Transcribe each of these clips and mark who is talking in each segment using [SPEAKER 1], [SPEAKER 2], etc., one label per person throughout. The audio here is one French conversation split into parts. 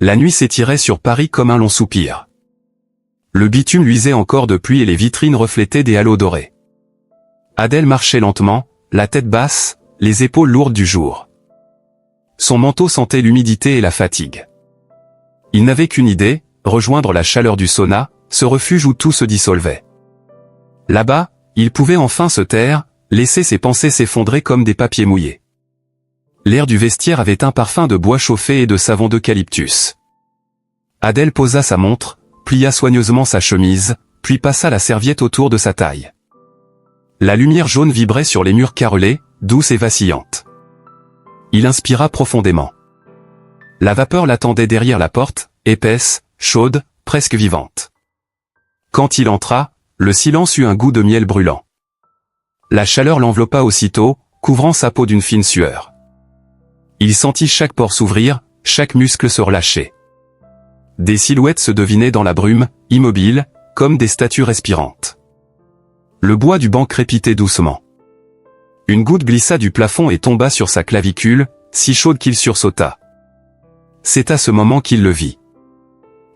[SPEAKER 1] La nuit s'étirait sur Paris comme un long soupir. Le bitume luisait encore de pluie et les vitrines reflétaient des halos dorés. Adèle marchait lentement, la tête basse, les épaules lourdes du jour. Son manteau sentait l'humidité et la fatigue. Il n'avait qu'une idée, rejoindre la chaleur du sauna, ce refuge où tout se dissolvait. Là-bas, il pouvait enfin se taire, laisser ses pensées s'effondrer comme des papiers mouillés. L'air du vestiaire avait un parfum de bois chauffé et de savon d'eucalyptus. Adèle posa sa montre, plia soigneusement sa chemise, puis passa la serviette autour de sa taille. La lumière jaune vibrait sur les murs carrelés, douce et vacillante. Il inspira profondément. La vapeur l'attendait derrière la porte, épaisse, chaude, presque vivante. Quand il entra, le silence eut un goût de miel brûlant. La chaleur l'enveloppa aussitôt, couvrant sa peau d'une fine sueur. Il sentit chaque pore s'ouvrir, chaque muscle se relâcher. Des silhouettes se devinaient dans la brume, immobiles, comme des statues respirantes. Le bois du banc crépitait doucement. Une goutte glissa du plafond et tomba sur sa clavicule, si chaude qu'il sursauta. C'est à ce moment qu'il le vit.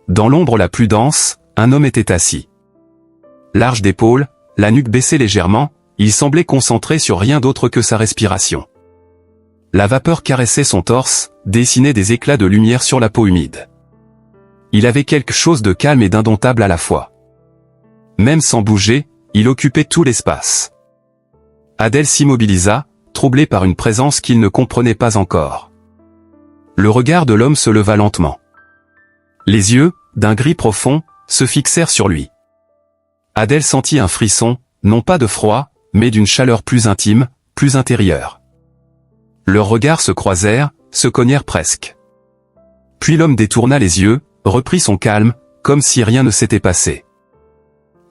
[SPEAKER 1] Dans l'ombre la plus dense, un homme était assis. Large d'épaules, la nuque baissée légèrement, il semblait concentré sur rien d'autre que sa respiration. La vapeur caressait son torse, dessinait des éclats de lumière sur la peau humide. Il avait quelque chose de calme et d'indomptable à la fois. Même sans bouger, il occupait tout l'espace. Adèle s'immobilisa, troublée par une présence qu'il ne comprenait pas encore. Le regard de l'homme se leva lentement. Les yeux, d'un gris profond, se fixèrent sur lui. Adèle sentit un frisson, non pas de froid, mais d'une chaleur plus intime, plus intérieure. Leurs regards se croisèrent, se cognèrent presque. Puis l'homme détourna les yeux, reprit son calme, comme si rien ne s'était passé.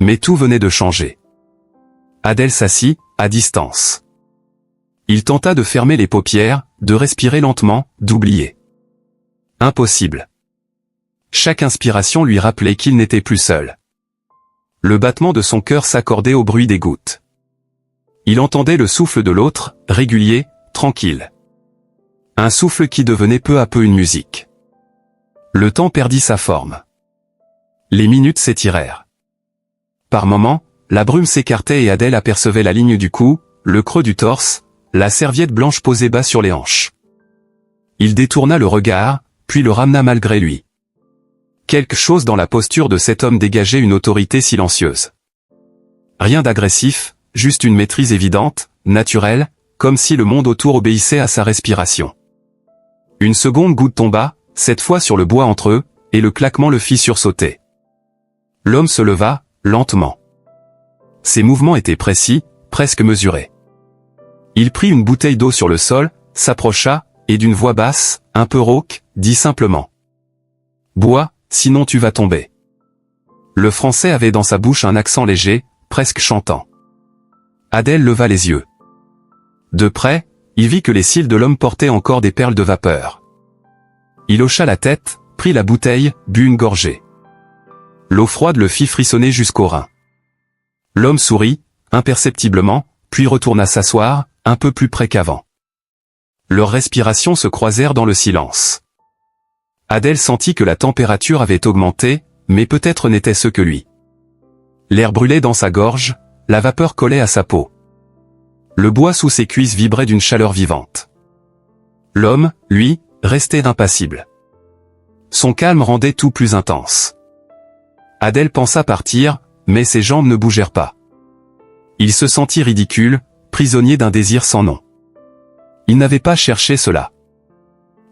[SPEAKER 1] Mais tout venait de changer. Adèle s'assit, à distance. Il tenta de fermer les paupières, de respirer lentement, d'oublier. Impossible. Chaque inspiration lui rappelait qu'il n'était plus seul. Le battement de son cœur s'accordait au bruit des gouttes. Il entendait le souffle de l'autre, régulier, tranquille. Un souffle qui devenait peu à peu une musique. Le temps perdit sa forme. Les minutes s'étirèrent. Par moments, la brume s'écartait et Adèle apercevait la ligne du cou, le creux du torse, la serviette blanche posée bas sur les hanches. Il détourna le regard, puis le ramena malgré lui. Quelque chose dans la posture de cet homme dégageait une autorité silencieuse. Rien d'agressif, juste une maîtrise évidente, naturelle, comme si le monde autour obéissait à sa respiration. Une seconde goutte tomba, cette fois sur le bois entre eux, et le claquement le fit sursauter. L'homme se leva, lentement. Ses mouvements étaient précis, presque mesurés. Il prit une bouteille d'eau sur le sol, s'approcha, et d'une voix basse, un peu rauque, dit simplement. « Bois, sinon tu vas tomber. » Le Français avait dans sa bouche un accent léger, presque chantant. Adèle leva les yeux. De près, il vit que les cils de l'homme portaient encore des perles de vapeur. Il hocha la tête, prit la bouteille, but une gorgée. L'eau froide le fit frissonner jusqu'aux reins. L'homme sourit, imperceptiblement, puis retourna s'asseoir, un peu plus près qu'avant. Leurs respirations se croisèrent dans le silence. Adèle sentit que la température avait augmenté, mais peut-être n'était-ce que lui. L'air brûlait dans sa gorge, la vapeur collait à sa peau. Le bois sous ses cuisses vibrait d'une chaleur vivante. L'homme, lui, restait impassible. Son calme rendait tout plus intense. Adèle pensa partir, mais ses jambes ne bougèrent pas. Il se sentit ridicule, prisonnier d'un désir sans nom. Il n'avait pas cherché cela.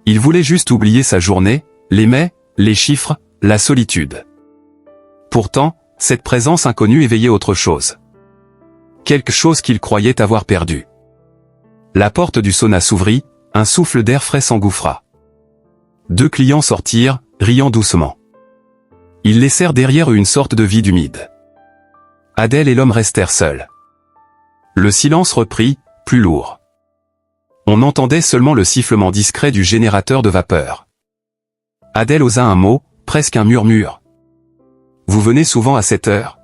[SPEAKER 1] Il voulait juste oublier sa journée, les mets, les chiffres, la solitude. Pourtant, cette présence inconnue éveillait autre chose. Quelque chose qu'il croyait avoir perdu. La porte du sauna s'ouvrit, un souffle d'air frais s'engouffra. 2 clients sortirent, riant doucement. Ils laissèrent derrière eux une sorte de vide humide. Adèle et l'homme restèrent seuls. Le silence reprit, plus lourd. On entendait seulement le sifflement discret du générateur de vapeur. Adèle osa un mot, presque un murmure. « Vous venez souvent à cette heure ?»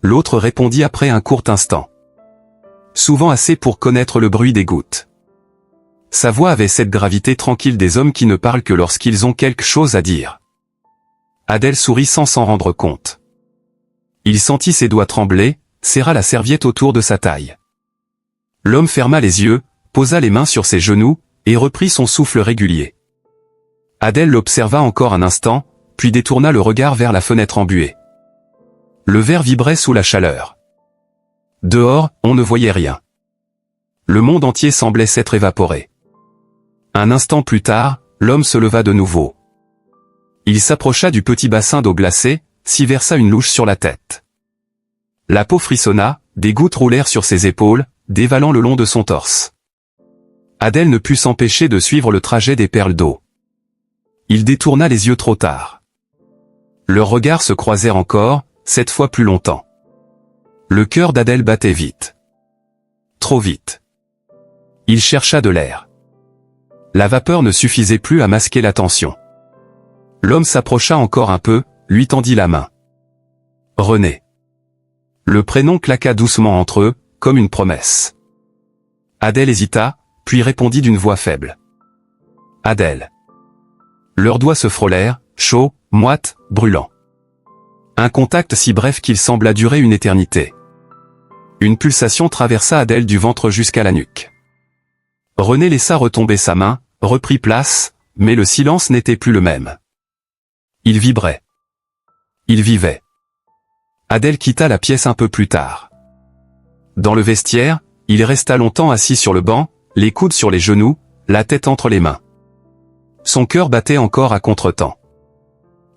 [SPEAKER 1] L'autre répondit après un court instant. « Souvent assez pour connaître le bruit des gouttes. » Sa voix avait cette gravité tranquille des hommes qui ne parlent que lorsqu'ils ont quelque chose à dire. Adèle sourit sans s'en rendre compte. Il sentit ses doigts trembler, serra la serviette autour de sa taille. L'homme ferma les yeux, posa les mains sur ses genoux, et reprit son souffle régulier. Adèle l'observa encore un instant, puis détourna le regard vers la fenêtre embuée. Le verre vibrait sous la chaleur. Dehors, on ne voyait rien. Le monde entier semblait s'être évaporé. Un instant plus tard, l'homme se leva de nouveau. Il s'approcha du petit bassin d'eau glacée, s'y versa une louche sur la tête. La peau frissonna, des gouttes roulèrent sur ses épaules, dévalant le long de son torse. Adèle ne put s'empêcher de suivre le trajet des perles d'eau. Il détourna les yeux trop tard. Leurs regards se croisèrent encore, cette fois plus longtemps. Le cœur d'Adèle battait vite. Trop vite. Il chercha de l'air. La vapeur ne suffisait plus à masquer la tension. L'homme s'approcha encore un peu, lui tendit la main. René. Le prénom claqua doucement entre eux, comme une promesse. Adèle hésita, puis répondit d'une voix faible. Adèle. Leurs doigts se frôlèrent, chauds, moites, brûlants. Un contact si bref qu'il sembla durer une éternité. Une pulsation traversa Adèle du ventre jusqu'à la nuque. René laissa retomber sa main, reprit place, mais le silence n'était plus le même. Il vibrait. Il vivait. Adèle quitta la pièce un peu plus tard. Dans le vestiaire, il resta longtemps assis sur le banc, les coudes sur les genoux, la tête entre les mains. Son cœur battait encore à contretemps.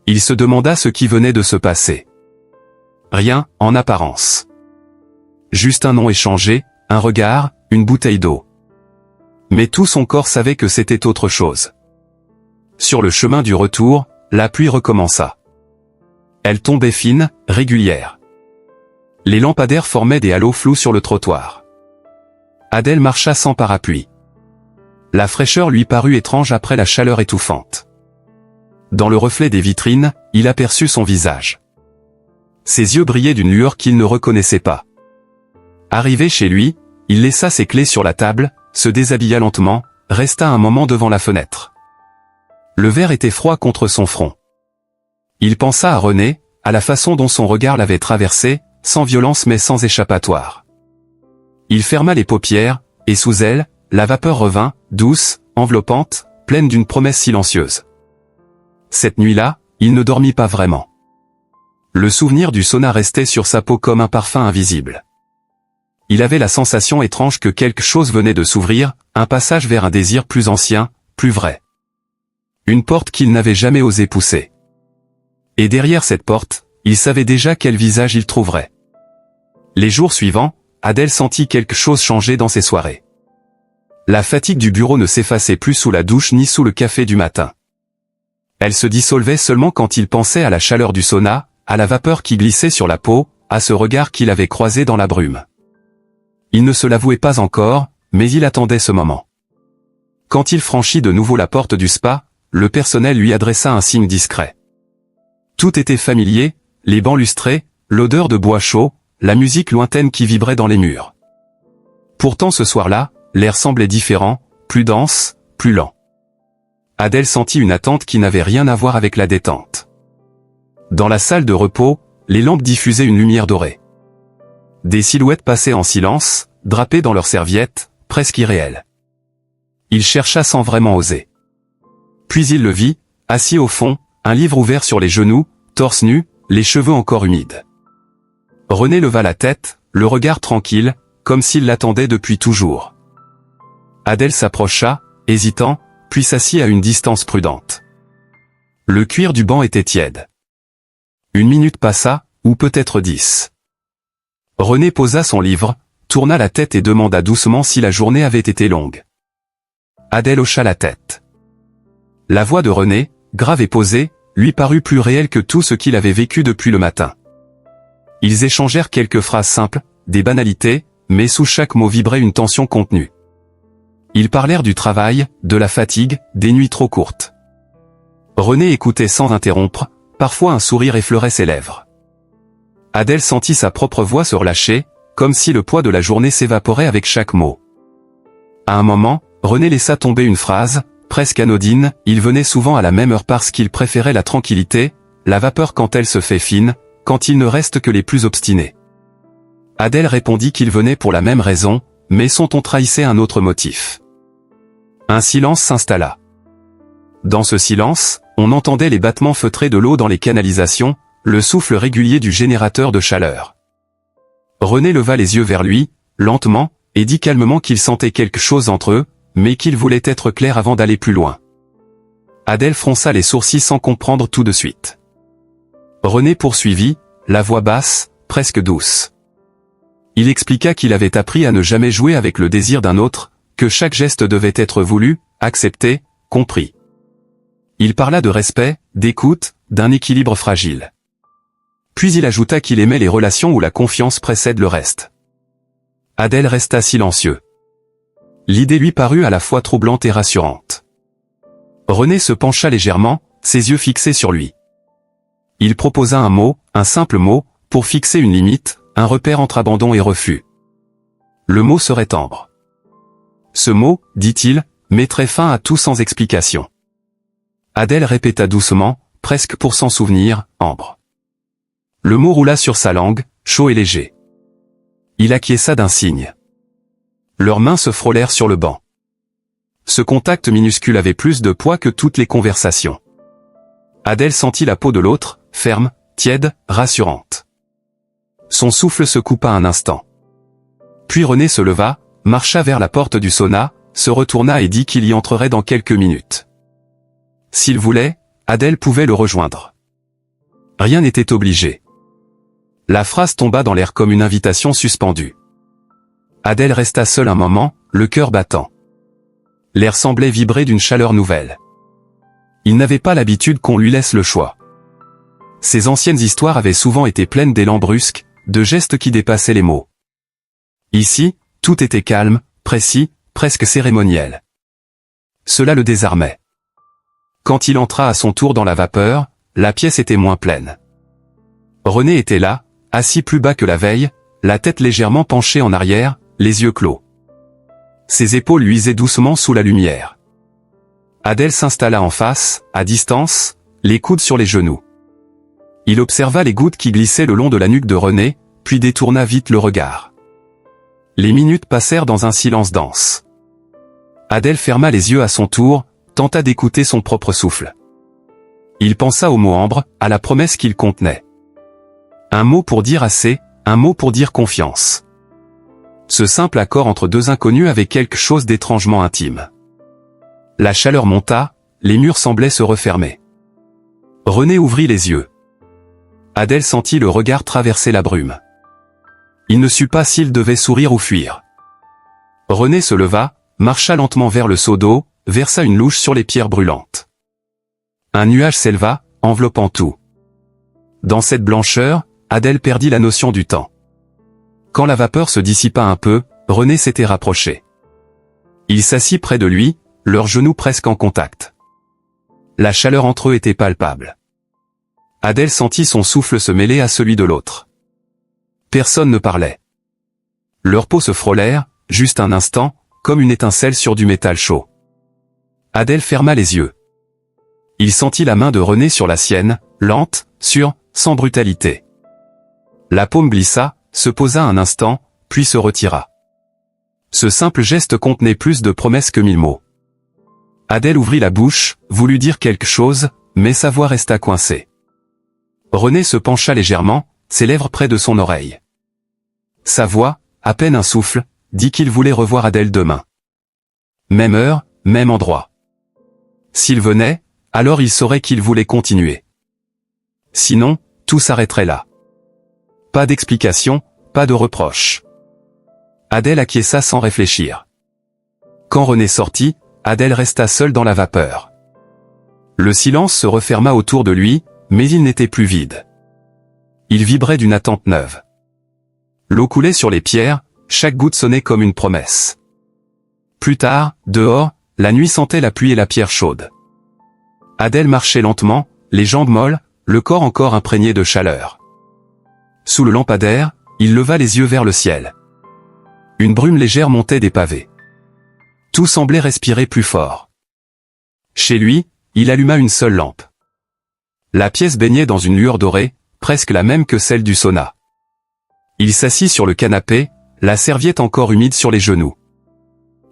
[SPEAKER 1] Il se demanda ce qui venait de se passer. Rien, en apparence. Juste un nom échangé, un regard, une bouteille d'eau. Mais tout son corps savait que c'était autre chose. Sur le chemin du retour, la pluie recommença. Elle tombait fine, régulière. Les lampadaires formaient des halos flous sur le trottoir. Adèle marcha sans parapluie. La fraîcheur lui parut étrange après la chaleur étouffante. Dans le reflet des vitrines, il aperçut son visage. Ses yeux brillaient d'une lueur qu'il ne reconnaissait pas. Arrivé chez lui, il laissa ses clés sur la table, se déshabilla lentement, resta un moment devant la fenêtre. Le verre était froid contre son front. Il pensa à René, à la façon dont son regard l'avait traversé, sans violence mais sans échappatoire. Il ferma les paupières, et sous elle, la vapeur revint, douce, enveloppante, pleine d'une promesse silencieuse. Cette nuit-là, il ne dormit pas vraiment. Le souvenir du sauna restait sur sa peau comme un parfum invisible. Il avait la sensation étrange que quelque chose venait de s'ouvrir, un passage vers un désir plus ancien, plus vrai. Une porte qu'il n'avait jamais osé pousser. Et derrière cette porte, il savait déjà quel visage il trouverait. Les jours suivants, Adèle sentit quelque chose changer dans ses soirées. La fatigue du bureau ne s'effaçait plus sous la douche ni sous le café du matin. Elle se dissolvait seulement quand il pensait à la chaleur du sauna, à la vapeur qui glissait sur la peau, à ce regard qu'il avait croisé dans la brume. Il ne se l'avouait pas encore, mais il attendait ce moment. Quand il franchit de nouveau la porte du spa, le personnel lui adressa un signe discret. Tout était familier, les bancs lustrés, l'odeur de bois chaud, la musique lointaine qui vibrait dans les murs. Pourtant ce soir-là, l'air semblait différent, plus dense, plus lent. Adèle sentit une attente qui n'avait rien à voir avec la détente. Dans la salle de repos, les lampes diffusaient une lumière dorée. Des silhouettes passaient en silence, drapées dans leurs serviettes, presque irréelles. Il chercha sans vraiment oser. Puis il le vit, assis au fond, un livre ouvert sur les genoux, torse nu, les cheveux encore humides. René leva la tête, le regard tranquille, comme s'il l'attendait depuis toujours. Adèle s'approcha, hésitant, puis s'assit à une distance prudente. Le cuir du banc était tiède. Une minute passa, ou peut-être 10. René posa son livre, tourna la tête et demanda doucement si la journée avait été longue. Adèle hocha la tête. La voix de René, grave et posée, lui parut plus réelle que tout ce qu'il avait vécu depuis le matin. Ils échangèrent quelques phrases simples, des banalités, mais sous chaque mot vibrait une tension contenue. Ils parlèrent du travail, de la fatigue, des nuits trop courtes. René écoutait sans interrompre, parfois un sourire effleurait ses lèvres. Adèle sentit sa propre voix se relâcher, comme si le poids de la journée s'évaporait avec chaque mot. À un moment, René laissa tomber une phrase, presque anodine, il venait souvent à la même heure parce qu'il préférait la tranquillité, la vapeur quand elle se fait fine, quand il ne reste que les plus obstinés. Adèle répondit qu'il venait pour la même raison, mais son ton trahissait un autre motif. Un silence s'installa. Dans ce silence, on entendait les battements feutrés de l'eau dans les canalisations, le souffle régulier du générateur de chaleur. René leva les yeux vers lui, lentement, et dit calmement qu'il sentait quelque chose entre eux, mais qu'il voulait être clair avant d'aller plus loin. Adèle fronça les sourcils sans comprendre tout de suite. René poursuivit, la voix basse, presque douce. Il expliqua qu'il avait appris à ne jamais jouer avec le désir d'un autre, que chaque geste devait être voulu, accepté, compris. Il parla de respect, d'écoute, d'un équilibre fragile. Puis il ajouta qu'il aimait les relations où la confiance précède le reste. Adèle resta silencieux. L'idée lui parut à la fois troublante et rassurante. René se pencha légèrement, ses yeux fixés sur lui. Il proposa un mot, un simple mot, pour fixer une limite, un repère entre abandon et refus. Le mot serait Ambre. Ce mot, dit-il, mettrait fin à tout sans explication. Adèle répéta doucement, presque pour s'en souvenir, Ambre. Le mot roula sur sa langue, chaud et léger. Il acquiesça d'un signe. Leurs mains se frôlèrent sur le banc. Ce contact minuscule avait plus de poids que toutes les conversations. Adèle sentit la peau de l'autre, ferme, tiède, rassurante. Son souffle se coupa un instant. Puis René se leva, marcha vers la porte du sauna, se retourna et dit qu'il y entrerait dans quelques minutes. S'il voulait, Adèle pouvait le rejoindre. Rien n'était obligé. La phrase tomba dans l'air comme une invitation suspendue. Adèle resta seule un moment, le cœur battant. L'air semblait vibrer d'une chaleur nouvelle. Il n'avait pas l'habitude qu'on lui laisse le choix. Ses anciennes histoires avaient souvent été pleines d'élan brusques, de gestes qui dépassaient les mots. Ici, tout était calme, précis, presque cérémoniel. Cela le désarmait. Quand il entra à son tour dans la vapeur, la pièce était moins pleine. René était là, assis plus bas que la veille, la tête légèrement penchée en arrière, les yeux clos. Ses épaules luisaient doucement sous la lumière. Adèle s'installa en face, à distance, les coudes sur les genoux. Il observa les gouttes qui glissaient le long de la nuque de René, puis détourna vite le regard. Les minutes passèrent dans un silence dense. Adèle ferma les yeux à son tour, tenta d'écouter son propre souffle. Il pensa au mot Ambre, à la promesse qu'il contenait. Un mot pour dire assez, un mot pour dire confiance. Ce simple accord entre deux inconnus avait quelque chose d'étrangement intime. La chaleur monta, les murs semblaient se refermer. René ouvrit les yeux. Adèle sentit le regard traverser la brume. Il ne sut pas s'il devait sourire ou fuir. René se leva, marcha lentement vers le seau d'eau, versa une louche sur les pierres brûlantes. Un nuage s'éleva, enveloppant tout. Dans cette blancheur, Adèle perdit la notion du temps. Quand la vapeur se dissipa un peu, René s'était rapproché. Il s'assit près de lui, leurs genoux presque en contact. La chaleur entre eux était palpable. Adèle sentit son souffle se mêler à celui de l'autre. Personne ne parlait. Leurs peaux se frôlèrent, juste un instant, comme une étincelle sur du métal chaud. Adèle ferma les yeux. Il sentit la main de René sur la sienne, lente, sûre, sans brutalité. La paume glissa, se posa un instant, puis se retira. Ce simple geste contenait plus de promesses que 1000 mots. Adèle ouvrit la bouche, voulut dire quelque chose, mais sa voix resta coincée. René se pencha légèrement, ses lèvres près de son oreille. Sa voix, à peine un souffle, dit qu'il voulait revoir Adèle demain. Même heure, même endroit. S'il venait, alors il saurait qu'il voulait continuer. Sinon, tout s'arrêterait là. Pas d'explication, pas de reproche. Adèle acquiesça sans réfléchir. Quand René sortit, Adèle resta seule dans la vapeur. Le silence se referma autour de lui, mais il n'était plus vide. Il vibrait d'une attente neuve. L'eau coulait sur les pierres, chaque goutte sonnait comme une promesse. Plus tard, dehors, la nuit sentait la pluie et la pierre chaude. Adèle marchait lentement, les jambes molles, le corps encore imprégné de chaleur. Sous le lampadaire, il leva les yeux vers le ciel. Une brume légère montait des pavés. Tout semblait respirer plus fort. Chez lui, il alluma une seule lampe. La pièce baignait dans une lueur dorée, presque la même que celle du sauna. Il s'assit sur le canapé, la serviette encore humide sur les genoux.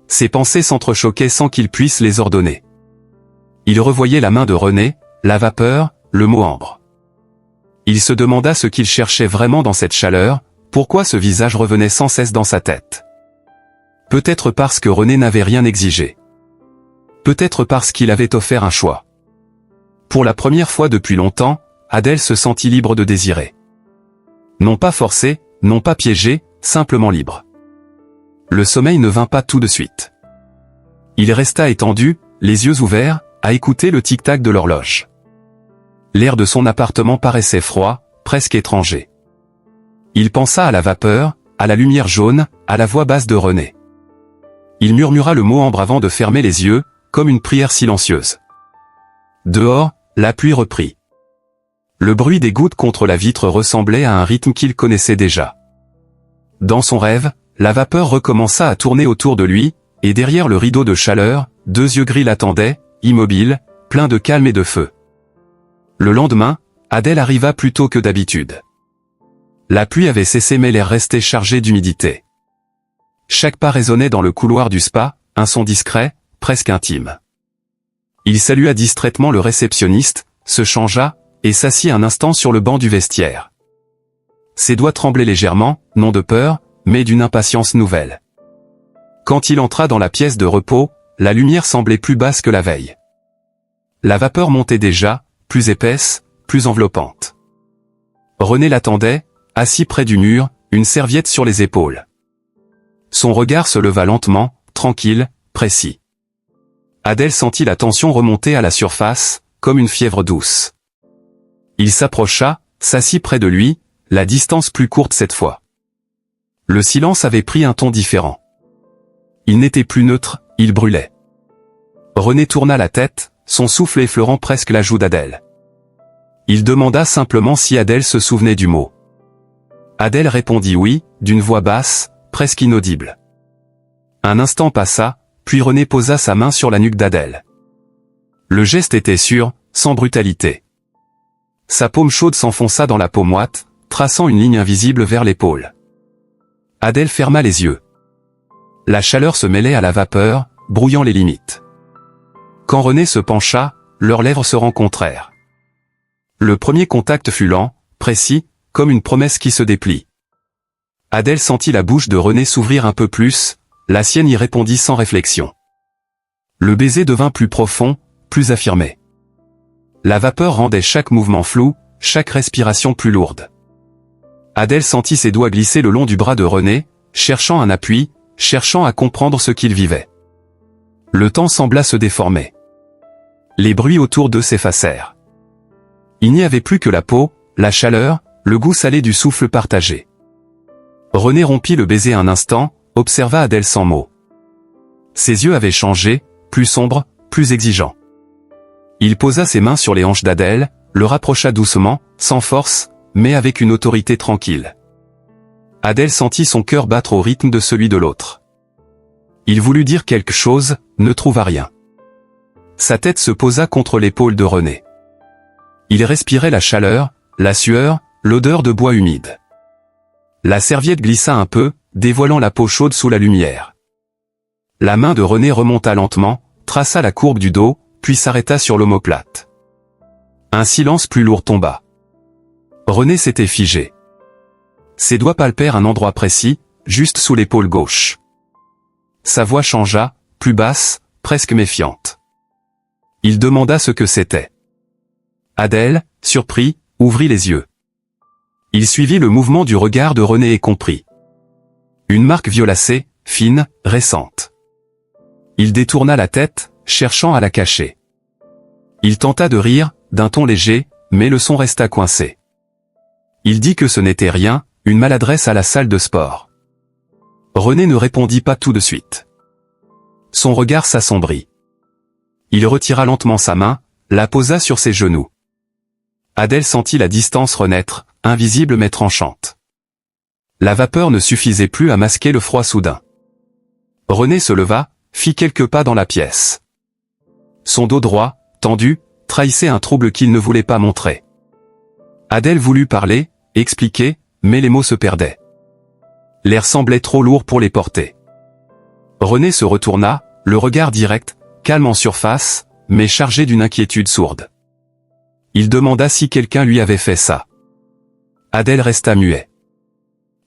[SPEAKER 1] Ses pensées s'entrechoquaient sans qu'il puisse les ordonner. Il revoyait la main de René, la vapeur, le mot ambre. Il se demanda ce qu'il cherchait vraiment dans cette chaleur, pourquoi ce visage revenait sans cesse dans sa tête. Peut-être parce que René n'avait rien exigé. Peut-être parce qu'il avait offert un choix. Pour la première fois depuis longtemps, Adèle se sentit libre de désirer. Non pas forcé, non pas piégé, simplement libre. Le sommeil ne vint pas tout de suite. Il resta étendu, les yeux ouverts, à écouter le tic-tac de l'horloge. L'air de son appartement paraissait froid, presque étranger. Il pensa à la vapeur, à la lumière jaune, à la voix basse de René. Il murmura le mot ambre avant de fermer les yeux, comme une prière silencieuse. Dehors, la pluie reprit. Le bruit des gouttes contre la vitre ressemblait à un rythme qu'il connaissait déjà. Dans son rêve, la vapeur recommença à tourner autour de lui, et derrière le rideau de chaleur, 2 yeux gris l'attendaient, immobiles, pleins de calme et de feu. Le lendemain, Adèle arriva plus tôt que d'habitude. La pluie avait cessé mais l'air restait chargé d'humidité. Chaque pas résonnait dans le couloir du spa, un son discret, presque intime. Il salua distraitement le réceptionniste, se changea, et s'assit un instant sur le banc du vestiaire. Ses doigts tremblaient légèrement, non de peur, mais d'une impatience nouvelle. Quand il entra dans la pièce de repos, la lumière semblait plus basse que la veille. La vapeur montait déjà, plus épaisse, plus enveloppante. René l'attendait, assis près du mur, une serviette sur les épaules. Son regard se leva lentement, tranquille, précis. Adèle sentit la tension remonter à la surface, comme une fièvre douce. Il s'approcha, s'assit près de lui, la distance plus courte cette fois. Le silence avait pris un ton différent. Il n'était plus neutre, il brûlait. René tourna la tête, son souffle effleurant presque la joue d'Adèle. Il demanda simplement si Adèle se souvenait du mot. Adèle répondit oui, d'une voix basse, presque inaudible. Un instant passa, puis René posa sa main sur la nuque d'Adèle. Le geste était sûr, sans brutalité. Sa paume chaude s'enfonça dans la peau moite, traçant une ligne invisible vers l'épaule. Adèle ferma les yeux. La chaleur se mêlait à la vapeur, brouillant les limites. Quand René se pencha, leurs lèvres se rencontrèrent. Le premier contact fut lent, précis, comme une promesse qui se déplie. Adèle sentit la bouche de René s'ouvrir un peu plus, la sienne y répondit sans réflexion. Le baiser devint plus profond, plus affirmé. La vapeur rendait chaque mouvement flou, chaque respiration plus lourde. Adèle sentit ses doigts glisser le long du bras de René, cherchant un appui, cherchant à comprendre ce qu'il vivait. Le temps sembla se déformer. Les bruits autour d'eux s'effacèrent. Il n'y avait plus que la peau, la chaleur, le goût salé du souffle partagé. René rompit le baiser un instant, observa Adèle sans mots. Ses yeux avaient changé, plus sombres, plus exigeants. Il posa ses mains sur les hanches d'Adèle, le rapprocha doucement, sans force, mais avec une autorité tranquille. Adèle sentit son cœur battre au rythme de celui de l'autre. Il voulut dire quelque chose, ne trouva rien. Sa tête se posa contre l'épaule de René. Il respirait la chaleur, la sueur, l'odeur de bois humide. La serviette glissa un peu, dévoilant la peau chaude sous la lumière. La main de René remonta lentement, traça la courbe du dos, puis s'arrêta sur l'omoplate. Un silence plus lourd tomba. René s'était figé. Ses doigts palpèrent un endroit précis, juste sous l'épaule gauche. Sa voix changea, plus basse, presque méfiante. Il demanda ce que c'était. Adèle, surpris, ouvrit les yeux. Il suivit le mouvement du regard de René et comprit. Une marque violacée, fine, récente. Il détourna la tête, cherchant à la cacher. Il tenta de rire, d'un ton léger, mais le son resta coincé. Il dit que ce n'était rien, une maladresse à la salle de sport. René ne répondit pas tout de suite. Son regard s'assombrit. Il retira lentement sa main, la posa sur ses genoux. Adèle sentit la distance renaître, invisible mais tranchante. La vapeur ne suffisait plus à masquer le froid soudain. René se leva, fit quelques pas dans la pièce. Son dos droit, tendu, trahissait un trouble qu'il ne voulait pas montrer. Adèle voulut parler, expliquer, mais les mots se perdaient. L'air semblait trop lourd pour les porter. René se retourna, le regard direct, calme en surface, mais chargé d'une inquiétude sourde. Il demanda si quelqu'un lui avait fait ça. Adèle resta muet.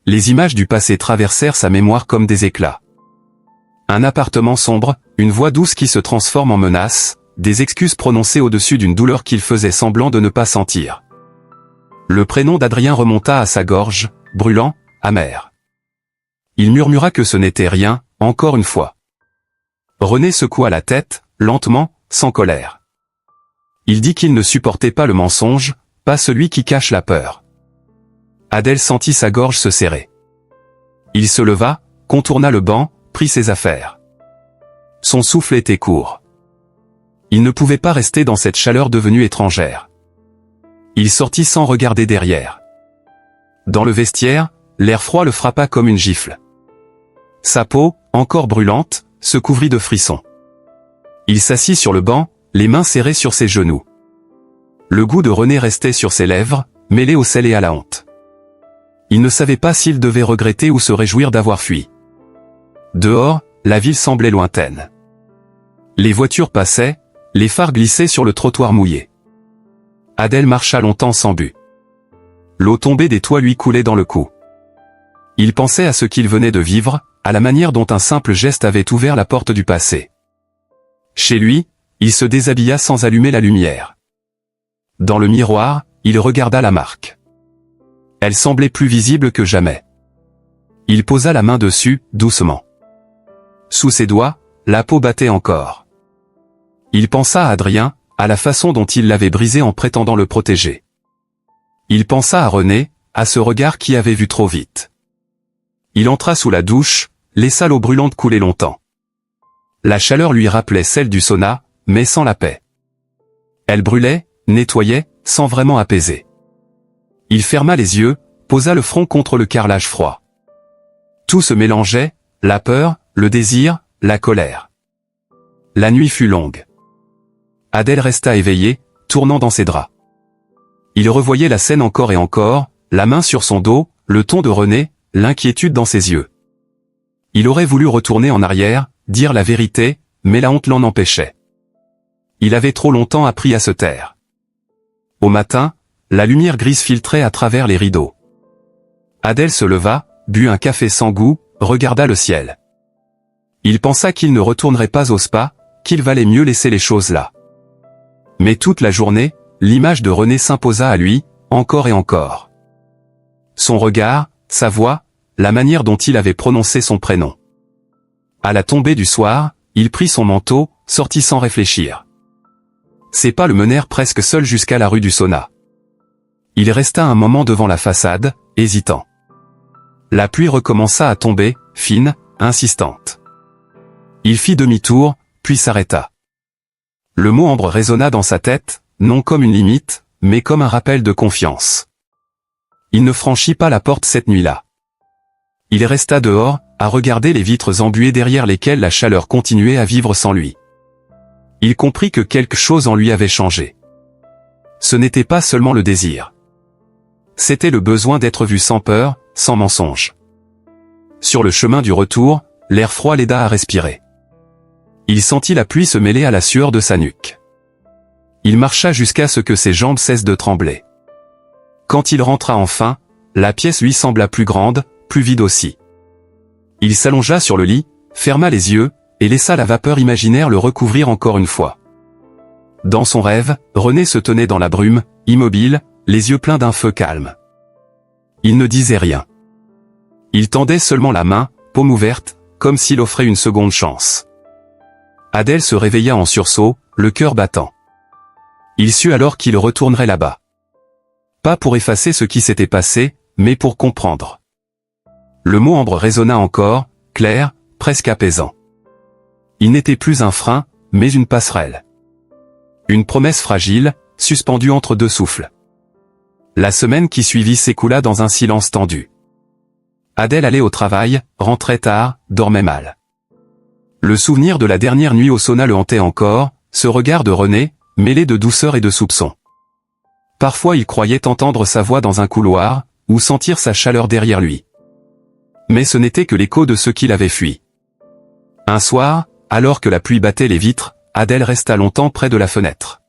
[SPEAKER 1] Les images du passé traversèrent sa mémoire comme des éclats. Un appartement sombre, une voix douce qui se transforme en menace, des excuses prononcées au-dessus d'une douleur qu'il faisait semblant de ne pas sentir. Le prénom d'Adrien remonta à sa gorge, brûlant, amer. Il murmura que ce n'était rien, encore une fois. René secoua la tête, lentement, sans colère. Il dit qu'il ne supportait pas le mensonge, pas celui qui cache la peur. Adèle sentit sa gorge se serrer. Il se leva, contourna le banc, prit ses affaires. Son souffle était court. Il ne pouvait pas rester dans cette chaleur devenue étrangère. Il sortit sans regarder derrière. Dans le vestiaire, l'air froid le frappa comme une gifle. Sa peau, encore brûlante, se couvrit de frissons. Il s'assit sur le banc, les mains serrées sur ses genoux. Le goût de René restait sur ses lèvres, mêlé au sel et à la honte. Il ne savait pas s'il devait regretter ou se réjouir d'avoir fui. Dehors, la ville semblait lointaine. Les voitures passaient, les phares glissaient sur le trottoir mouillé. Adèle marcha longtemps sans but. L'eau tombée des toits lui coulait dans le cou. Il pensait à ce qu'il venait de vivre, à la manière dont un simple geste avait ouvert la porte du passé. Chez lui, il se déshabilla sans allumer la lumière. Dans le miroir, il regarda la marque. Elle semblait plus visible que jamais. Il posa la main dessus, doucement. Sous ses doigts, la peau battait encore. Il pensa à Adrien, à la façon dont il l'avait brisé en prétendant le protéger. Il pensa à René, à ce regard qui avait vu trop vite. Il entra sous la douche, laissa l'eau brûlante couler longtemps. La chaleur lui rappelait celle du sauna, mais sans la paix. Elle brûlait, nettoyait, sans vraiment apaiser. Il ferma les yeux, posa le front contre le carrelage froid. Tout se mélangeait, la peur, le désir, la colère. La nuit fut longue. Adèle resta éveillée, tournant dans ses draps. Il revoyait la scène encore et encore, la main sur son dos, le ton de René, l'inquiétude dans ses yeux. Il aurait voulu retourner en arrière, dire la vérité, mais la honte l'en empêchait. Il avait trop longtemps appris à se taire. Au matin, la lumière grise filtrait à travers les rideaux. Adèle se leva, but un café sans goût, regarda le ciel. Il pensa qu'il ne retournerait pas au spa, qu'il valait mieux laisser les choses là. Mais toute la journée, l'image de René s'imposa à lui, encore et encore. Son regard, sa voix, la manière dont il avait prononcé son prénom. À la tombée du soir, il prit son manteau, sortit sans réfléchir. Ses pas le menèrent presque seul jusqu'à la rue du sauna. Il resta un moment devant la façade, hésitant. La pluie recommença à tomber, fine, insistante. Il fit demi-tour, puis s'arrêta. Le mot ambre résonna dans sa tête, non comme une limite, mais comme un rappel de confiance. Il ne franchit pas la porte cette nuit-là. Il resta dehors, à regarder les vitres embuées derrière lesquelles la chaleur continuait à vivre sans lui. Il comprit que quelque chose en lui avait changé. Ce n'était pas seulement le désir. C'était le besoin d'être vu sans peur, sans mensonge. Sur le chemin du retour, l'air froid l'aida à respirer. Il sentit la pluie se mêler à la sueur de sa nuque. Il marcha jusqu'à ce que ses jambes cessent de trembler. Quand il rentra enfin, la pièce lui sembla plus grande, plus vide aussi. Il s'allongea sur le lit, ferma les yeux, et laissa la vapeur imaginaire le recouvrir encore une fois. Dans son rêve, René se tenait dans la brume, immobile, les yeux pleins d'un feu calme. Il ne disait rien. Il tendait seulement la main, paume ouverte, comme s'il offrait une seconde chance. Adèle se réveilla en sursaut, le cœur battant. Il sut alors qu'il retournerait là-bas. Pas pour effacer ce qui s'était passé, mais pour comprendre. Le mot ambre résonna encore, clair, presque apaisant. Il n'était plus un frein, mais une passerelle. Une promesse fragile, suspendue entre deux souffles. La semaine qui suivit s'écoula dans un silence tendu. Adèle allait au travail, rentrait tard, dormait mal. Le souvenir de la dernière nuit au sauna le hantait encore, ce regard de René, mêlé de douceur et de soupçon. Parfois il croyait entendre sa voix dans un couloir, ou sentir sa chaleur derrière lui. Mais ce n'était que l'écho de ce qu'il avait fui. Un soir, alors que la pluie battait les vitres, Adèle resta longtemps près de la fenêtre.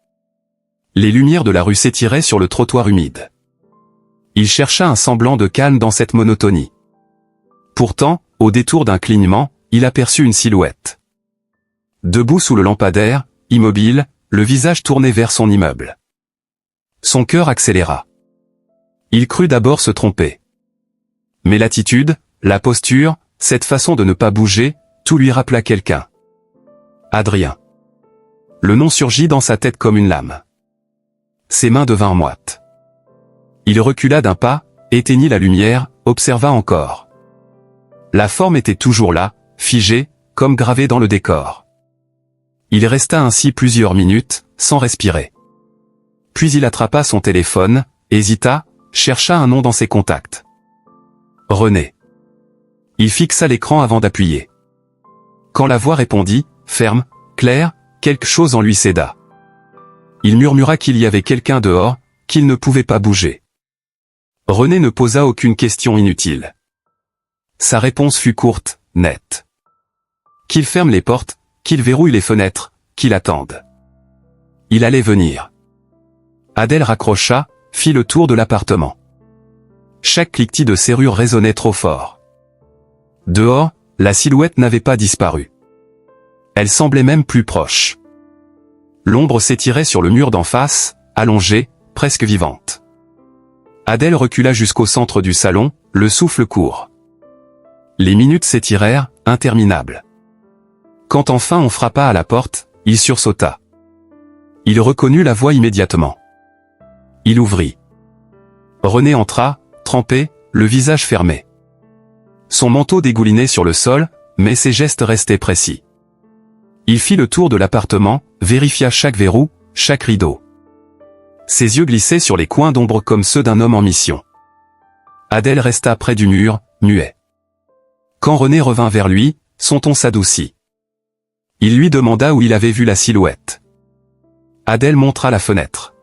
[SPEAKER 1] Les lumières de la rue s'étiraient sur le trottoir humide. Il chercha un semblant de calme dans cette monotonie. Pourtant, au détour d'un clignement, il aperçut une silhouette. Debout sous le lampadaire, immobile, le visage tourné vers son immeuble. Son cœur accéléra. Il crut d'abord se tromper. Mais l'attitude, la posture, cette façon de ne pas bouger, tout lui rappela quelqu'un. Adrien. Le nom surgit dans sa tête comme une lame. Ses mains devinrent moites. Il recula d'un pas, éteignit la lumière, observa encore. La forme était toujours là, figée, comme gravée dans le décor. Il resta ainsi plusieurs minutes, sans respirer. Puis il attrapa son téléphone, hésita, chercha un nom dans ses contacts. René. Il fixa l'écran avant d'appuyer. Quand la voix répondit, ferme, claire, quelque chose en lui céda. Il murmura qu'il y avait quelqu'un dehors, qu'il ne pouvait pas bouger. René ne posa aucune question inutile. Sa réponse fut courte, nette. Qu'il ferme les portes, qu'il verrouille les fenêtres, qu'il attende. Il allait venir. Adèle raccrocha, fit le tour de l'appartement. Chaque cliquetis de serrure résonnait trop fort. Dehors, la silhouette n'avait pas disparu. Elle semblait même plus proche. L'ombre s'étirait sur le mur d'en face, allongée, presque vivante. Adèle recula jusqu'au centre du salon, le souffle court. Les minutes s'étirèrent, interminables. Quand enfin on frappa à la porte, il sursauta. Il reconnut la voix immédiatement. Il ouvrit. René entra, trempé, le visage fermé. Son manteau dégoulinait sur le sol, mais ses gestes restaient précis. Il fit le tour de l'appartement, vérifia chaque verrou, chaque rideau. Ses yeux glissaient sur les coins d'ombre comme ceux d'un homme en mission. Adèle resta près du mur, muet. Quand René revint vers lui, son ton s'adoucit. Il lui demanda où il avait vu la silhouette. Adèle montra la fenêtre.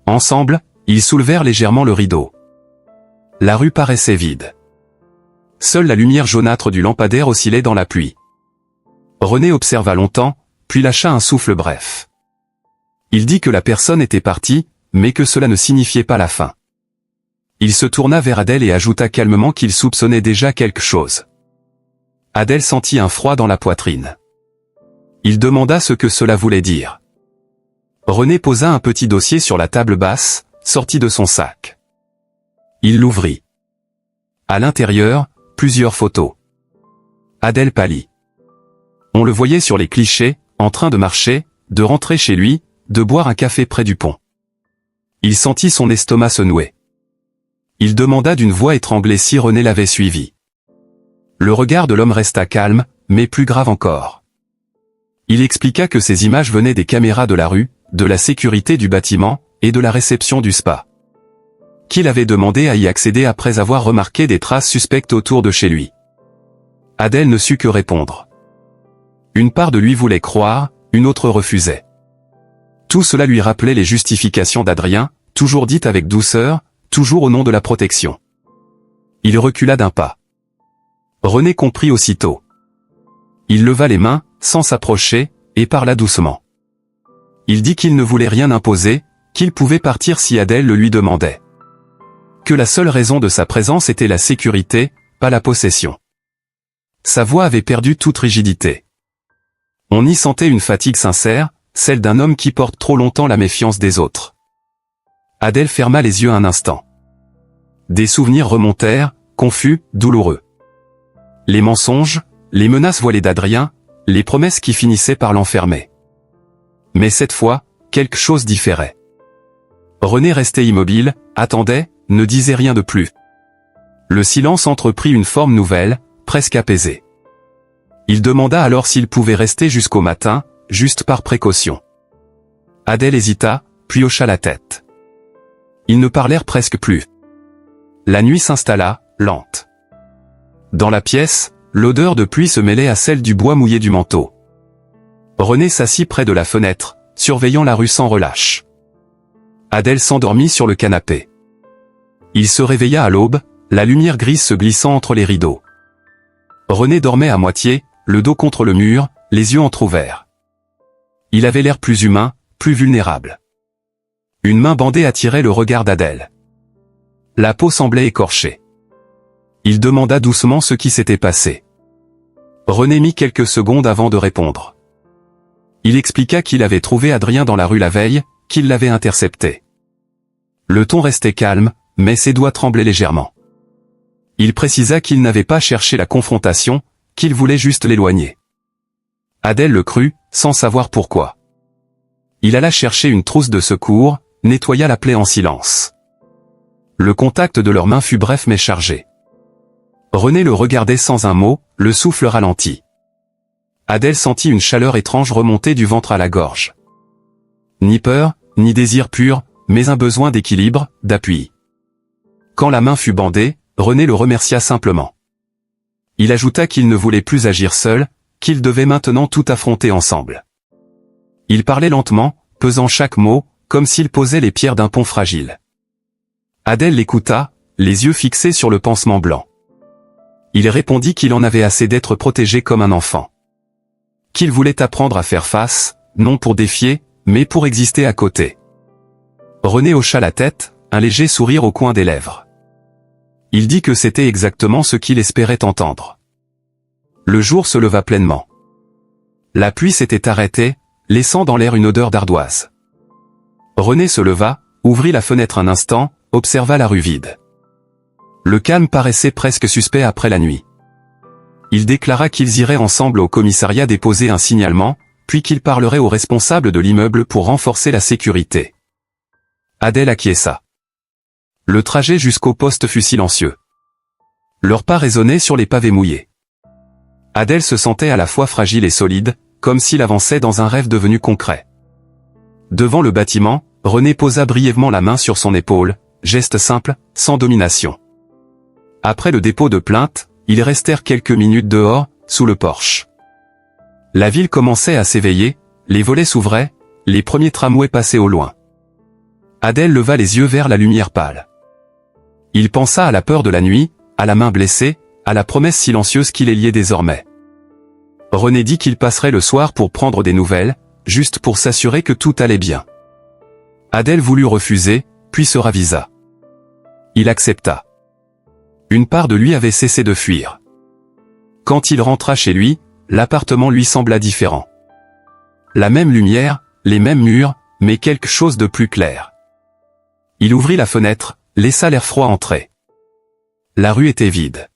[SPEAKER 1] Ensemble, ils soulevèrent légèrement le rideau. La rue paraissait vide. Seule la lumière jaunâtre du lampadaire oscillait dans la pluie. René observa longtemps, puis lâcha un souffle bref. Il dit que la personne était partie, mais que cela ne signifiait pas la fin. Il se tourna vers Adèle et ajouta calmement qu'il soupçonnait déjà quelque chose. Adèle sentit un froid dans la poitrine. Il demanda ce que cela voulait dire. René posa un petit dossier sur la table basse, sortit de son sac. Il l'ouvrit. À l'intérieur, plusieurs photos. Adèle pâlit. On le voyait sur les clichés, en train de marcher, de rentrer chez lui, de boire un café près du pont. Il sentit son estomac se nouer. Il demanda d'une voix étranglée si René l'avait suivi. Le regard de l'homme resta calme, mais plus grave encore. Il expliqua que ces images venaient des caméras de la rue, de la sécurité du bâtiment, et de la réception du spa. Qu'il avait demandé à y accéder après avoir remarqué des traces suspectes autour de chez lui. Adèle ne sut que répondre. Une part de lui voulait croire, une autre refusait. Tout cela lui rappelait les justifications d'Adrien, toujours dites avec douceur, toujours au nom de la protection. Il recula d'un pas. René comprit aussitôt. Il leva les mains, sans s'approcher, et parla doucement. Il dit qu'il ne voulait rien imposer, qu'il pouvait partir si Adèle le lui demandait. Que la seule raison de sa présence était la sécurité, pas la possession. Sa voix avait perdu toute rigidité. On y sentait une fatigue sincère, celle d'un homme qui porte trop longtemps la méfiance des autres. Adèle ferma les yeux un instant. Des souvenirs remontèrent, confus, douloureux. Les mensonges, les menaces voilées d'Adrien, les promesses qui finissaient par l'enfermer. Mais cette fois, quelque chose différait. René restait immobile, attendait, ne disait rien de plus. Le silence entreprit une forme nouvelle, presque apaisée. Il demanda alors s'il pouvait rester jusqu'au matin, juste par précaution. Adèle hésita, puis hocha la tête. Ils ne parlèrent presque plus. La nuit s'installa, lente. Dans la pièce, l'odeur de pluie se mêlait à celle du bois mouillé du manteau. René s'assit près de la fenêtre, surveillant la rue sans relâche. Adèle s'endormit sur le canapé. Il se réveilla à l'aube, la lumière grise se glissant entre les rideaux. René dormait à moitié, le dos contre le mur, les yeux entr'ouverts. Il avait l'air plus humain, plus vulnérable. Une main bandée attirait le regard d'Adèle. La peau semblait écorchée. Il demanda doucement ce qui s'était passé. René mit quelques secondes avant de répondre. Il expliqua qu'il avait trouvé Adrien dans la rue la veille, qu'il l'avait intercepté. Le ton restait calme, mais ses doigts tremblaient légèrement. Il précisa qu'il n'avait pas cherché la confrontation, qu'il voulait juste l'éloigner. Adèle le crut, sans savoir pourquoi. Il alla chercher une trousse de secours, nettoya la plaie en silence. Le contact de leurs mains fut bref mais chargé. René le regardait sans un mot, le souffle ralenti. Adèle sentit une chaleur étrange remonter du ventre à la gorge. Ni peur, ni désir pur, mais un besoin d'équilibre, d'appui. Quand la main fut bandée, René le remercia simplement. Il ajouta qu'il ne voulait plus agir seul, qu'ils devaient maintenant tout affronter ensemble. Il parlait lentement, pesant chaque mot, comme s'il posait les pierres d'un pont fragile. Adèle l'écouta, les yeux fixés sur le pansement blanc. Il répondit qu'il en avait assez d'être protégé comme un enfant. Qu'il voulait apprendre à faire face, non pour défier, mais pour exister à côté. René hocha la tête, un léger sourire au coin des lèvres. Il dit que c'était exactement ce qu'il espérait entendre. Le jour se leva pleinement. La pluie s'était arrêtée, laissant dans l'air une odeur d'ardoise. René se leva, ouvrit la fenêtre un instant, observa la rue vide. Le calme paraissait presque suspect après la nuit. Il déclara qu'ils iraient ensemble au commissariat déposer un signalement, puis qu'ils parleraient aux responsables de l'immeuble pour renforcer la sécurité. Adèle acquiesça. Le trajet jusqu'au poste fut silencieux. Leurs pas résonnaient sur les pavés mouillés. Adèle se sentait à la fois fragile et solide, comme s'il avançait dans un rêve devenu concret. Devant le bâtiment, René posa brièvement la main sur son épaule, geste simple, sans domination. Après le dépôt de plainte, ils restèrent quelques minutes dehors, sous le porche. La ville commençait à s'éveiller, les volets s'ouvraient, les premiers tramways passaient au loin. Adèle leva les yeux vers la lumière pâle. Il pensa à la peur de la nuit, à la main blessée, à la promesse silencieuse qui les liait désormais. René dit qu'il passerait le soir pour prendre des nouvelles, juste pour s'assurer que tout allait bien. Adèle voulut refuser, puis se ravisa. Il accepta. Une part de lui avait cessé de fuir. Quand il rentra chez lui, l'appartement lui sembla différent. La même lumière, les mêmes murs, mais quelque chose de plus clair. Il ouvrit la fenêtre, laissa l'air froid entrer. La rue était vide.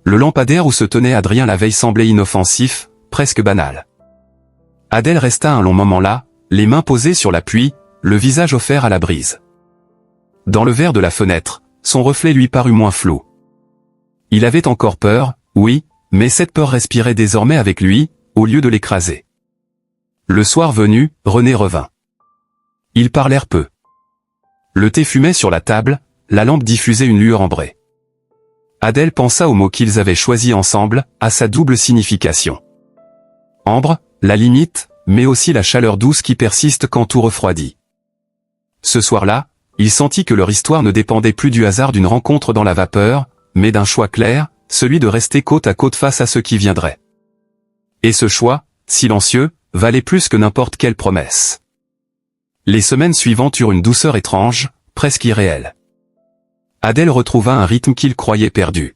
[SPEAKER 1] Le lampadaire où se tenait Adrien la veille semblait inoffensif, presque banal. Adèle resta un long moment là, les mains posées sur la pluie, le visage offert à la brise. Dans le verre de la fenêtre, son reflet lui parut moins flou. Il avait encore peur, oui, mais cette peur respirait désormais avec lui, au lieu de l'écraser. Le soir venu, René revint. Ils parlèrent peu. Le thé fumait sur la table, la lampe diffusait une lueur ambrée. Adèle pensa aux mots qu'ils avaient choisis ensemble, à sa double signification. Ambre, la limite, mais aussi la chaleur douce qui persiste quand tout refroidit. Ce soir-là, il sentit que leur histoire ne dépendait plus du hasard d'une rencontre dans la vapeur, mais d'un choix clair, celui de rester côte à côte face à ce qui viendrait. Et ce choix, silencieux, valait plus que n'importe quelle promesse. Les semaines suivantes eurent une douceur étrange, presque irréelle. Adèle retrouva un rythme qu'il croyait perdu.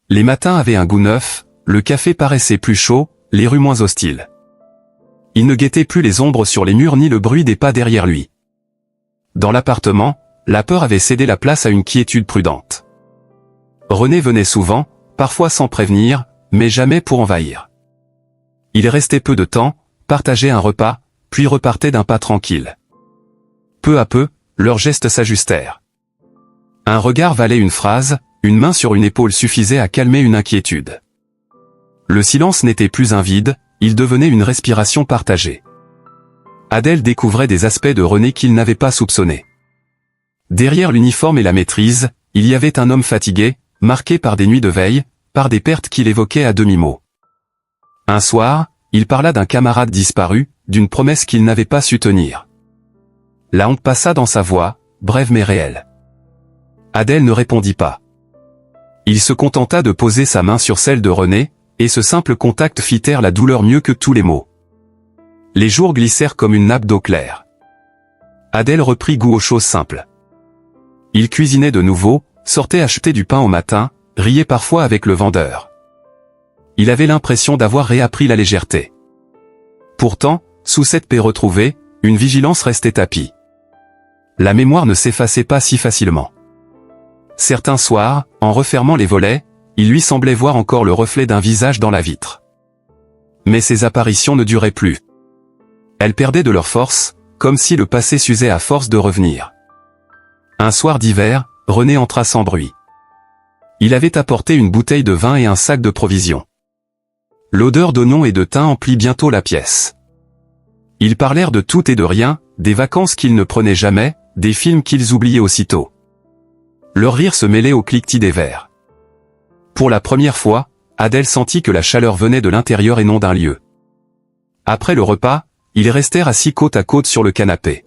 [SPEAKER 1] Les matins avaient un goût neuf, le café paraissait plus chaud, les rues moins hostiles. Il ne guettait plus les ombres sur les murs ni le bruit des pas derrière lui. Dans l'appartement, la peur avait cédé la place à une quiétude prudente. René venait souvent, parfois sans prévenir, mais jamais pour envahir. Il restait peu de temps, partageait un repas, puis repartait d'un pas tranquille. Peu à peu, leurs gestes s'ajustèrent. Un regard valait une phrase, une main sur une épaule suffisait à calmer une inquiétude. Le silence n'était plus un vide, il devenait une respiration partagée. Adèle découvrait des aspects de René qu'il n'avait pas soupçonnés. Derrière l'uniforme et la maîtrise, il y avait un homme fatigué, marqué par des nuits de veille, par des pertes qu'il évoquait à demi-mot. Un soir, il parla d'un camarade disparu, d'une promesse qu'il n'avait pas su tenir. La honte passa dans sa voix, brève mais réelle. Adèle ne répondit pas. Il se contenta de poser sa main sur celle de René, et ce simple contact fit taire la douleur mieux que tous les mots. Les jours glissèrent comme une nappe d'eau claire. Adèle reprit goût aux choses simples. Il cuisinait de nouveau, sortait acheter du pain au matin, riait parfois avec le vendeur. Il avait l'impression d'avoir réappris la légèreté. Pourtant, sous cette paix retrouvée, une vigilance restait tapie. La mémoire ne s'effaçait pas si facilement. Certains soirs, en refermant les volets, il lui semblait voir encore le reflet d'un visage dans la vitre. Mais ces apparitions ne duraient plus. Elles perdaient de leur force, comme si le passé s'usait à force de revenir. Un soir d'hiver, René entra sans bruit. Il avait apporté une bouteille de vin et un sac de provisions. L'odeur d'oignon et de thym emplit bientôt la pièce. Ils parlèrent de tout et de rien, des vacances qu'ils ne prenaient jamais, des films qu'ils oubliaient aussitôt. Leur rire se mêlait au cliquetis des verres. Pour la première fois, Adèle sentit que la chaleur venait de l'intérieur et non d'un lieu. Après le repas, ils restèrent assis côte à côte sur le canapé.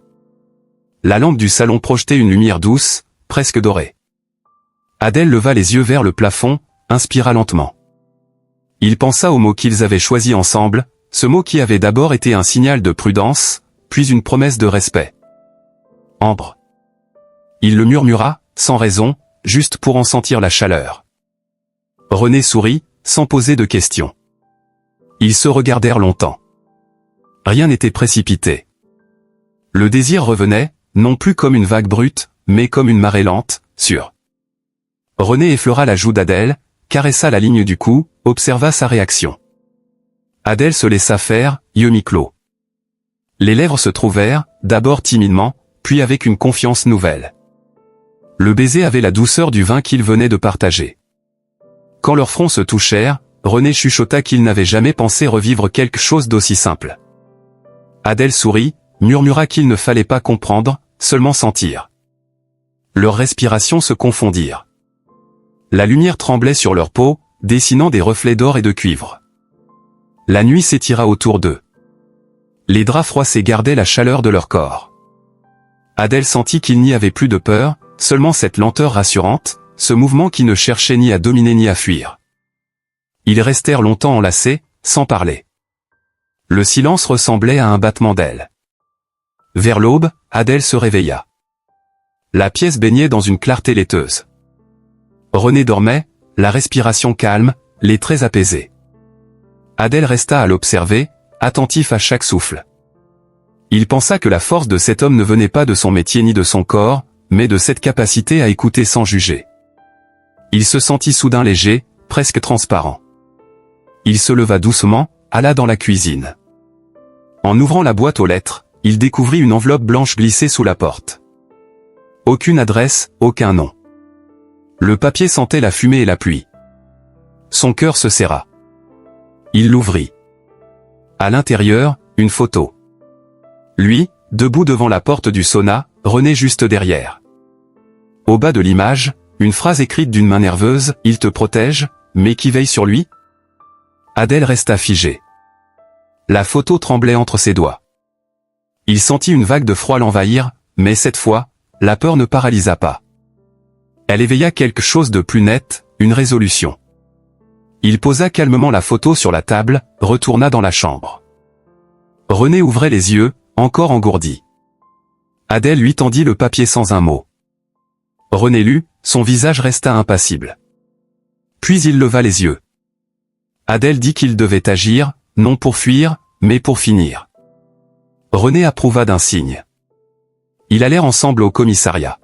[SPEAKER 1] La lampe du salon projetait une lumière douce, presque dorée. Adèle leva les yeux vers le plafond, inspira lentement. Il pensa au mot qu'ils avaient choisi ensemble, ce mot qui avait d'abord été un signal de prudence, puis une promesse de respect. Ambre. Il le murmura, sans raison, juste pour en sentir la chaleur. René sourit, sans poser de questions. Ils se regardèrent longtemps. Rien n'était précipité. Le désir revenait, non plus comme une vague brute, mais comme une marée lente, sûre. René effleura la joue d'Adèle, caressa la ligne du cou, observa sa réaction. Adèle se laissa faire, yeux mi-clos. Les lèvres se trouvèrent, d'abord timidement, puis avec une confiance nouvelle. Le baiser avait la douceur du vin qu'ils venaient de partager. Quand leurs fronts se touchèrent, René chuchota qu'il n'avait jamais pensé revivre quelque chose d'aussi simple. Adèle sourit, murmura qu'il ne fallait pas comprendre, seulement sentir. Leurs respirations se confondirent. La lumière tremblait sur leur peau, dessinant des reflets d'or et de cuivre. La nuit s'étira autour d'eux. Les draps froissés gardaient la chaleur de leur corps. Adèle sentit qu'il n'y avait plus de peur, seulement cette lenteur rassurante, ce mouvement qui ne cherchait ni à dominer ni à fuir. Ils restèrent longtemps enlacés, sans parler. Le silence ressemblait à un battement d'ailes. Vers l'aube, Adèle se réveilla. La pièce baignait dans une clarté laiteuse. René dormait, la respiration calme, les traits apaisés. Adèle resta à l'observer, attentif à chaque souffle. Il pensa que la force de cet homme ne venait pas de son métier ni de son corps, mais de cette capacité à écouter sans juger. Il se sentit soudain léger, presque transparent. Il se leva doucement, alla dans la cuisine. En ouvrant la boîte aux lettres, il découvrit une enveloppe blanche glissée sous la porte. Aucune adresse, aucun nom. Le papier sentait la fumée et la pluie. Son cœur se serra. Il l'ouvrit. À l'intérieur, une photo. Lui, debout devant la porte du sauna, René juste derrière. Au bas de l'image, une phrase écrite d'une main nerveuse, « Il te protège, mais qui veille sur lui ?» Adèle resta figée. La photo tremblait entre ses doigts. Il sentit une vague de froid l'envahir, mais cette fois, la peur ne paralysa pas. Elle éveilla quelque chose de plus net, une résolution. Il posa calmement la photo sur la table, retourna dans la chambre. René ouvrait les yeux, encore engourdi. Adèle lui tendit le papier sans un mot. René lut, son visage resta impassible. Puis il leva les yeux. Adèle dit qu'il devait agir, non pour fuir, mais pour finir. René approuva d'un signe. Ils allèrent ensemble au commissariat.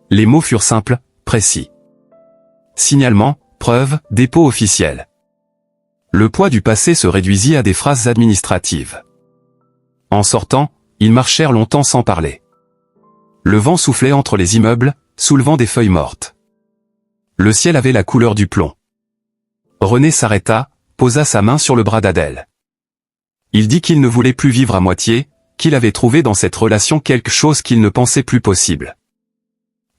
[SPEAKER 1] Les mots furent simples, précis. Signalement, preuve, dépôt officiel. Le poids du passé se réduisit à des phrases administratives. En sortant, ils marchèrent longtemps sans parler. Le vent soufflait entre les immeubles, soulevant des feuilles mortes. Le ciel avait la couleur du plomb. René s'arrêta, posa sa main sur le bras d'Adèle. Il dit qu'il ne voulait plus vivre à moitié, qu'il avait trouvé dans cette relation quelque chose qu'il ne pensait plus possible.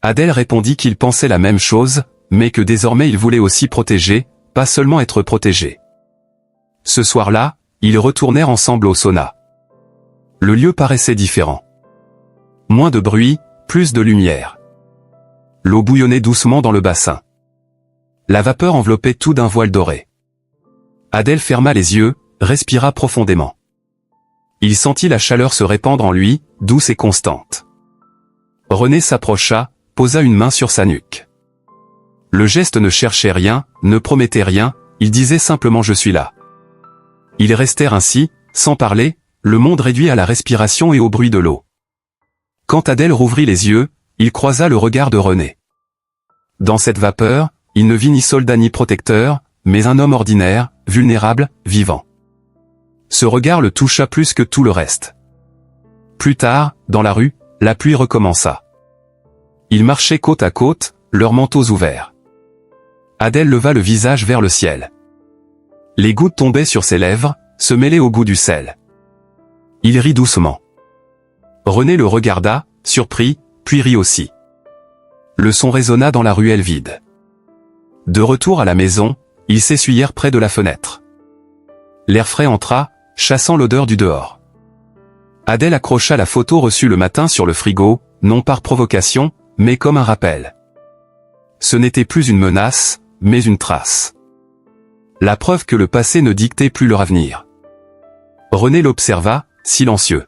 [SPEAKER 1] Adèle répondit qu'il pensait la même chose, mais que désormais il voulait aussi protéger, pas seulement être protégé. Ce soir-là, ils retournèrent ensemble au sauna. Le lieu paraissait différent. Moins de bruit, plus de lumière. L'eau bouillonnait doucement dans le bassin. La vapeur enveloppait tout d'un voile doré. Adèle ferma les yeux, respira profondément. Il sentit la chaleur se répandre en lui, douce et constante. René s'approcha, posa une main sur sa nuque. Le geste ne cherchait rien, ne promettait rien, il disait simplement « Je suis là ». Ils restèrent ainsi, sans parler, le monde réduit à la respiration et au bruit de l'eau. Quand Adèle rouvrit les yeux, il croisa le regard de René. Dans cette vapeur, il ne vit ni soldat ni protecteur, mais un homme ordinaire, vulnérable, vivant. Ce regard le toucha plus que tout le reste. Plus tard, dans la rue, la pluie recommença. Ils marchaient côte à côte, leurs manteaux ouverts. Adèle leva le visage vers le ciel. Les gouttes tombaient sur ses lèvres, se mêlaient au goût du sel. Il rit doucement. René le regarda, surpris, puis rit aussi. Le son résonna dans la ruelle vide. De retour à la maison, ils s'essuyèrent près de la fenêtre. L'air frais entra, chassant l'odeur du dehors. Adèle accrocha la photo reçue le matin sur le frigo, non par provocation, mais comme un rappel. Ce n'était plus une menace, mais une trace. La preuve que le passé ne dictait plus leur avenir. René l'observa, silencieux.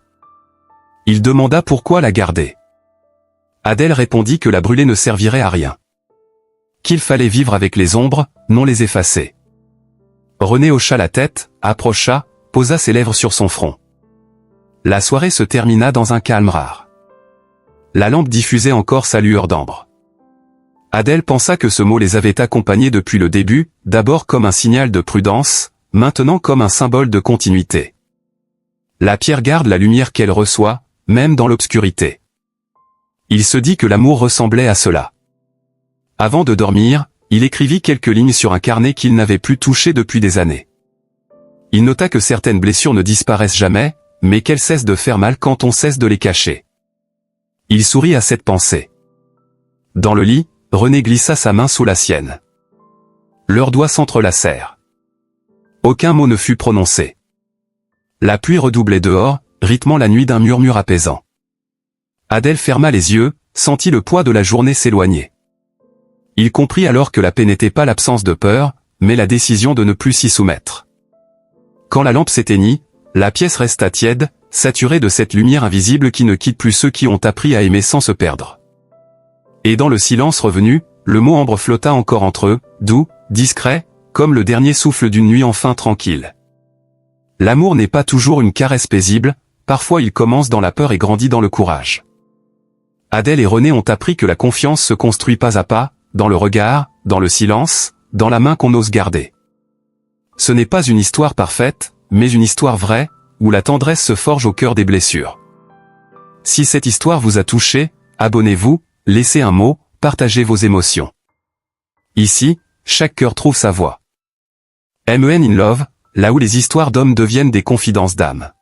[SPEAKER 1] Il demanda pourquoi la garder. Adèle répondit que la brûler ne servirait à rien. Qu'il fallait vivre avec les ombres, non les effacer. René hocha la tête, approcha, posa ses lèvres sur son front. La soirée se termina dans un calme rare. La lampe diffusait encore sa lueur d'ambre. Adèle pensa que ce mot les avait accompagnés depuis le début, d'abord comme un signal de prudence, maintenant comme un symbole de continuité. La pierre garde la lumière qu'elle reçoit, même dans l'obscurité. Il se dit que l'amour ressemblait à cela. Avant de dormir, il écrivit quelques lignes sur un carnet qu'il n'avait plus touché depuis des années. Il nota que certaines blessures ne disparaissent jamais, mais qu'elles cessent de faire mal quand on cesse de les cacher. Il sourit à cette pensée. Dans le lit, René glissa sa main sous la sienne. Leurs doigts s'entrelacèrent. Aucun mot ne fut prononcé. La pluie redoublait dehors, rythmant la nuit d'un murmure apaisant. Adèle ferma les yeux, sentit le poids de la journée s'éloigner. Il comprit alors que la paix n'était pas l'absence de peur, mais la décision de ne plus s'y soumettre. Quand la lampe s'éteignit, la pièce resta tiède, saturée de cette lumière invisible qui ne quitte plus ceux qui ont appris à aimer sans se perdre. Et dans le silence revenu, le mot ambre flotta encore entre eux, doux, discret, comme le dernier souffle d'une nuit enfin tranquille. L'amour n'est pas toujours une caresse paisible, parfois il commence dans la peur et grandit dans le courage. Adèle et René ont appris que la confiance se construit pas à pas, dans le regard, dans le silence, dans la main qu'on ose garder. Ce n'est pas une histoire parfaite, mais une histoire vraie, où la tendresse se forge au cœur des blessures. Si cette histoire vous a touché, abonnez-vous, laissez un mot, partagez vos émotions. Ici, chaque cœur trouve sa voix. Men in Love, là où les histoires d'hommes deviennent des confidences d'âme.